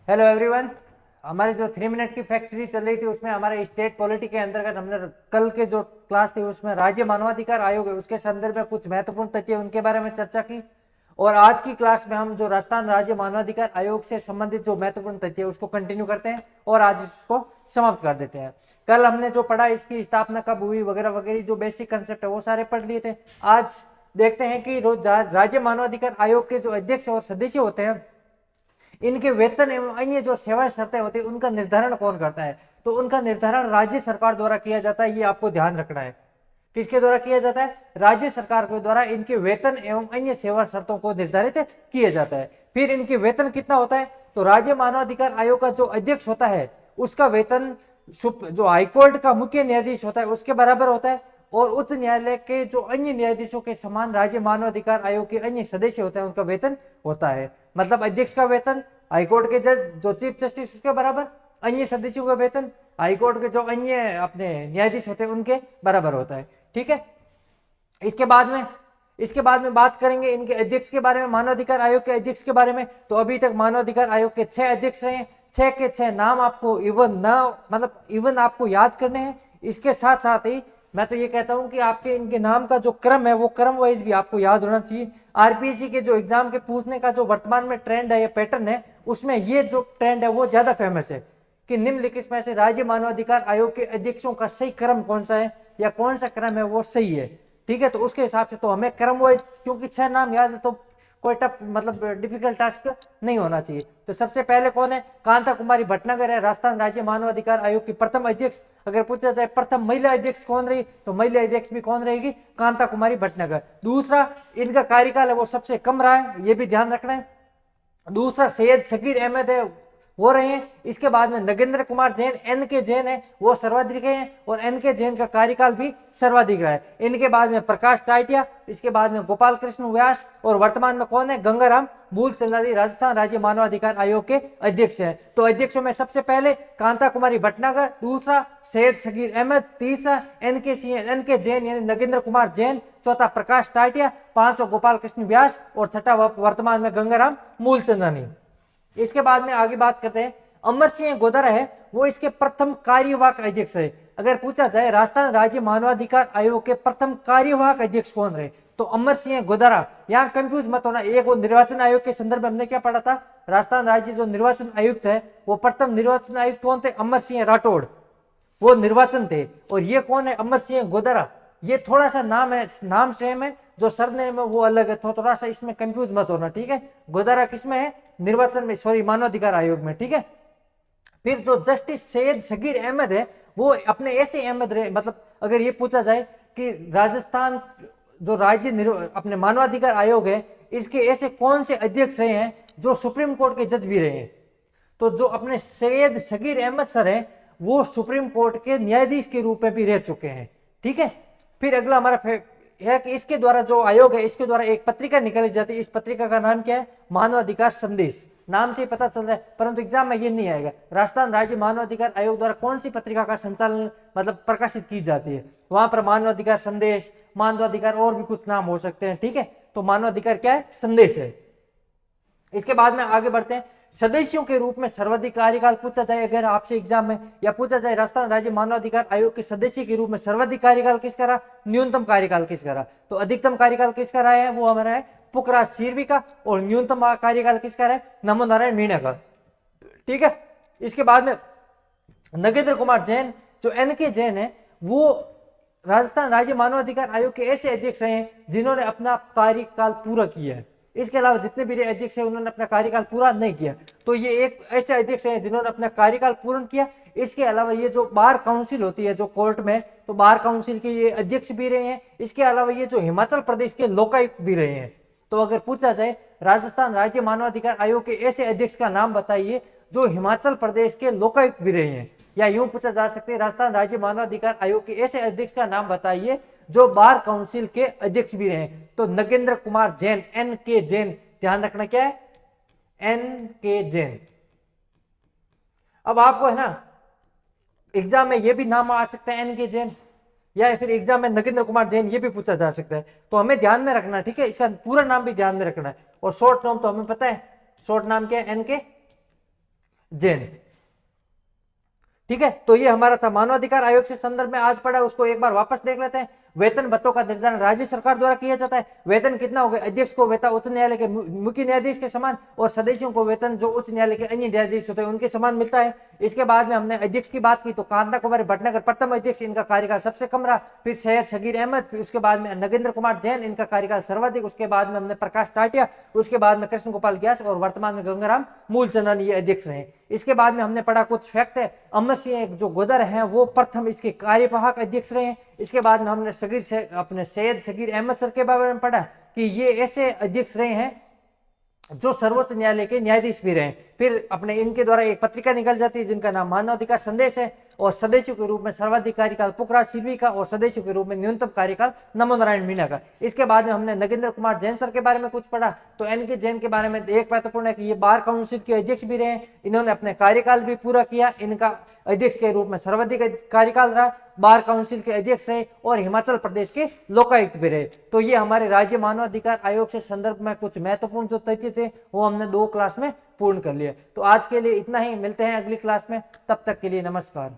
Hello everyone. हमारी जो 3 minute की फैक्ट सीरीज चल रही थी उसमें हमारे स्टेट पॉलिटी के अंतर्गत हमने कल के जो क्लास थी उसमें राज्य मानवाधिकार आयोग है उसके संदर्भ में कुछ महत्वपूर्ण तथ्य उनके बारे में चर्चा की। और आज की क्लास में हम जो राजस्थान राज्य मानवाधिकार आयोग से संबंधित जो महत्वपूर्ण तथ्य है उसको कंटिन्यू करते हैं और आज इसको समाप्त कर देते हैं। कल हमने जो पढ़ा इसकी स्थापना कब हुई वगैरह वगैरह जो बेसिक कंसेप्ट है वो सारे पढ़ लिए थे। आज देखते हैं कि राज्य मानवाधिकार आयोग के जो अध्यक्ष और सदस्य होते हैं इनके वेतन एवं अन्य जो सेवा शर्तें होती है उनका निर्धारण कौन करता है। तो उनका निर्धारण राज्य सरकार द्वारा किया जाता है, ये आपको ध्यान रखना है। किसके द्वारा किया जाता है? राज्य सरकार के द्वारा इनके वेतन एवं अन्य सेवा शर्तों को निर्धारित किया जाता है। फिर इनके वेतन कितना होता है? तो राज्य मानवाधिकार आयोग का जो अध्यक्ष होता है उसका वेतन जो हाईकोर्ट का मुख्य न्यायाधीश होता है उसके बराबर होता है और उच्च न्यायालय के जो अन्य न्यायाधीशों के समान राज्य मानवाधिकार आयोग के अन्य सदस्य होते हैं उनका वेतन होता है। मतलब अध्यक्ष का वेतन हाईकोर्ट के जज जो चीफ जस्टिस उसके बराबर, अन्य सदस्यों का वेतन हाईकोर्ट के जो अन्य अपने न्यायाधीश होते हैं उनके बराबर होता है। ठीक है। इसके बाद में बात करेंगे इनके अध्यक्ष के बारे में, मानवाधिकार आयोग के अध्यक्ष के बारे में। तो अभी तक मानवाधिकार आयोग के 6 अध्यक्ष रहे, 6 के 6 नाम आपको इवन आपको याद करने हैं। इसके साथ साथ ही मैं तो ये कहता हूं कि आपके इनके नाम का जो क्रम है वो क्रम वाइज भी आपको याद होना चाहिए। आरपीएससी के जो एग्जाम के पूछने का जो वर्तमान में ट्रेंड है या पैटर्न है उसमें ये जो ट्रेंड है वो ज्यादा फेमस है कि निम्नलिखित में से राज्य मानवाधिकार आयोग के अध्यक्षों का सही क्रम कौन सा है या कौन सा क्रम है वो सही है। ठीक है। तो उसके हिसाब से तो हमें क्रम वाइज, क्योंकि 6 नाम याद है तो कोई टफ डिफिकल्ट टास्क नहीं होना चाहिए। तो सबसे पहले कौन है? कांता कुमारी भटनागर है, राजस्थान राज्य मानवाधिकार आयोग की प्रथम अध्यक्ष। अगर पूछा जाए प्रथम महिला अध्यक्ष कौन रही तो महिला अध्यक्ष भी कौन रहेगी? कांता कुमारी भटनागर। दूसरा, इनका कार्यकाल है वो सबसे कम रहा है, ये भी ध्यान रखना है। दूसरा, सैयद शकीर अहमद है वो रहे हैं। इसके बाद में नगेंद्र कुमार जैन, एन के जैन है वो सर्वाधिक हैं और एन के जैन का कार्यकाल भी सर्वाधिक रहा है। इनके बाद में प्रकाश टाइटिया, इसके बाद में गोपाल कृष्ण व्यास और वर्तमान में कौन है? गंगाराम मूलचंदानी राजस्थान राज्य मानवाधिकार आयोग के अध्यक्ष है। तो अध्यक्षों में सबसे पहले कांता कुमारी भटनागर, दूसरा सैयद शकीर अहमद, तीसरा एन के जैन यानी नगेंद्र कुमार जैन, चौथा प्रकाश टाइटिया, पांचवा गोपाल कृष्ण व्यास और छठा वर्तमान में गंगाराम मूलचंदानी। इसके बाद में आगे बात करते हैं, अमर सिंह गोदारा है वो इसके प्रथम कार्यवाहक अध्यक्ष है। अगर पूछा जाए राजस्थान राज्य मानवाधिकार आयोग के प्रथम कार्यवाहक अध्यक्ष कौन रहे तो अमर सिंह गोदारा। यहाँ कंफ्यूज मत होना, एक वो निर्वाचन आयोग के संदर्भ में हमने क्या पढ़ा था, राजस्थान राज्य जो निर्वाचन आयुक्त है वो प्रथम निर्वाचन आयुक्त कौन थे? अमर सिंह राठौड़, वो निर्वाचन थे। और ये कौन है? अमर सिंह गोदारा। ये थोड़ा सा नाम है, नाम सेम है, जो सरनेम है वो अलग है, तो थोड़ा सा इसमें कंफ्यूज मत होना। ठीक है। गोदारा किसमें है? निर्वाचन में, सॉरी मानवाधिकार आयोग में। ठीक है। फिर जो जस्टिस सैयद शकीर अहमद है वो अपने ऐसे अहमद रहे, मतलब अगर ये पूछा जाए कि राजस्थान जो राज्य अपने मानवाधिकार आयोग है इसके ऐसे कौन से अध्यक्ष रहे हैं जो सुप्रीम कोर्ट के जज भी रहे हैं, तो जो अपने सैयद शकीर अहमद सर हैं वो सुप्रीम कोर्ट के न्यायाधीश के रूप में भी रह चुके हैं। ठीक है। फिर अगला हमारा है कि इसके द्वारा जो आयोग है इसके द्वारा एक पत्रिका निकाली जाती है। इस पत्रिका का नाम क्या है? मानवाधिकार संदेश। नाम से ही पता चल रहा है, परंतु एग्जाम में ये नहीं आएगा। राजस्थान राज्य मानवाधिकार आयोग द्वारा कौन सी पत्रिका का संचालन प्रकाशित की जाती है? वहां पर मानवाधिकार संदेश, मानवाधिकार और भी कुछ नाम हो सकते हैं। ठीक है। तो मानवाधिकार क्या है? संदेश है। इसके बाद में आगे बढ़ते हैं, सदस्यों के रूप में सर्वाधिक कार्यकाल पूछा जाए अगर आपसे एग्जाम में, या पूछा जाए राजस्थान राज्य मानवाधिकार आयोग के सदस्य के रूप में सर्वाधिक कार्यकाल किसका रहा, न्यूनतम कार्यकाल किसका रहा, तो अधिकतम कार्यकाल किसका रहा है? वो हमारा है पुखराज सिरवी का, और न्यूनतम कार्यकाल किसका रहा है? नमो नारायण मीणा का। ठीक है। इसके बाद में नगेंद्र कुमार जैन, जो एन के जैन है, वो राजस्थान राज्य मानवाधिकार आयोग के ऐसे अध्यक्ष हैं जिन्होंने अपना कार्यकाल पूरा किया है। इसके अलावा जितने भी अध्यक्ष हैं उन्होंने अपना कार्यकाल पूरा नहीं किया, तो ये एक ऐसे अध्यक्ष हैं जिन्होंने अपना कार्यकाल पूर्ण किया। इसके अलावा ये जो बार काउंसिल होती है जो कोर्ट में, तो बार काउंसिल के ये अध्यक्ष भी रहे हैं। इसके अलावा ये जो हिमाचल प्रदेश के लोकायुक्त भी रहे हैं। तो अगर पूछा जाए राजस्थान राज्य मानवाधिकार आयोग के ऐसे अध्यक्ष का नाम बताइए जो हिमाचल प्रदेश के लोकायुक्त भी रहे हैं, या यूं पूछा जा सकता है राजस्थान राज्य मानवाधिकार आयोग के ऐसे अध्यक्ष का नाम बताइए जो बार काउंसिल के अध्यक्ष भी रहे, तो नगेंद्र कुमार जैन, एन के जैन। ध्यान रखना क्या है? एन के जैन। अब आपको है ना एग्जाम में ये भी नाम आ सकता है एन के जैन, या फिर एग्जाम में नगेंद्र कुमार जैन ये भी पूछा जा सकता है, तो हमें ध्यान में रखना। ठीक है। इसका पूरा नाम भी ध्यान में रखना है, और शॉर्ट नाम तो हमें पता है, शॉर्ट नाम क्या है? एन के जैन। ठीक है, तो ये हमारा था मानवाधिकार आयोग से संदर्भ में आज पढ़ा, उसको एक बार वापस देख लेते हैं। वेतन भत्तों का निर्धारण राज्य सरकार द्वारा किया जाता है। वेतन कितना हो गया? अध्यक्ष को वेतन उच्च न्यायालय के मुख्य न्यायाधीश के समान और सदस्यों को वेतन जो उच्च न्यायालय के अन्य न्यायाधीश होते हैं उनके समान मिलता है। इसके बाद में हमने अध्यक्ष की बात की तो कांता कुमारी भटनागर प्रथम अध्यक्ष, इनका कार्यकाल सबसे कम रहा। फिर सैयद शगीर अहमद, फिर उसके बाद में नगेंद्र कुमार जैन, इनका कार्यकाल सर्वाधिक। उसके बाद में हमने प्रकाश टाटिया, उसके बाद में कृष्ण गोपाल व्यास और वर्तमान में गंगाराम मूलचंदानी ये अध्यक्ष रहे। इसके बाद में हमने पढ़ा कुछ फैक्ट है। अमर सिंह जो गोदर हैं वो प्रथम इसके कार्यवाहक अध्यक्ष रहे। इसके बाद में हमने अपने सैयद शगीर अहमद सर के बारे में पढ़ा कि ये ऐसे अध्यक्ष रहे हैं जो सर्वोच्च न्यायालय के न्यायाधीश भी रहे। फिर अपने इनके द्वारा एक पत्रिका निकल जाती है जिनका नाम मानवाधिकार संदेश है, और सदस्यों के रूप में सर्वाधिक कार्यकाल पुखराज सिल्वी का और सदस्यों के रूप में न्यूनतम कार्यकाल नमो नारायण मीणा का। इसके बाद में हमने नगेंद्र कुमार जैन सर के बारे में कुछ पढ़ा। तो एन के जैन के बारे में एक महत्वपूर्ण है कि ये बार काउंसिल के अध्यक्ष भी रहे, इन्होंने अपने कार्यकाल भी पूरा किया, इनका अध्यक्ष के रूप में सर्वाधिक कार्यकाल रहा, बार काउंसिल के अध्यक्ष रहे और हिमाचल प्रदेश के लोकायुक्त भी रहे। तो ये हमारे राज्य मानवाधिकार आयोग से संदर्भ में कुछ महत्वपूर्ण जो तथ्य थे वो हमने 2 क्लास में पूर्ण कर लिए। तो आज के लिए इतना ही, मिलते हैं अगली क्लास में, तब तक के लिए नमस्कार।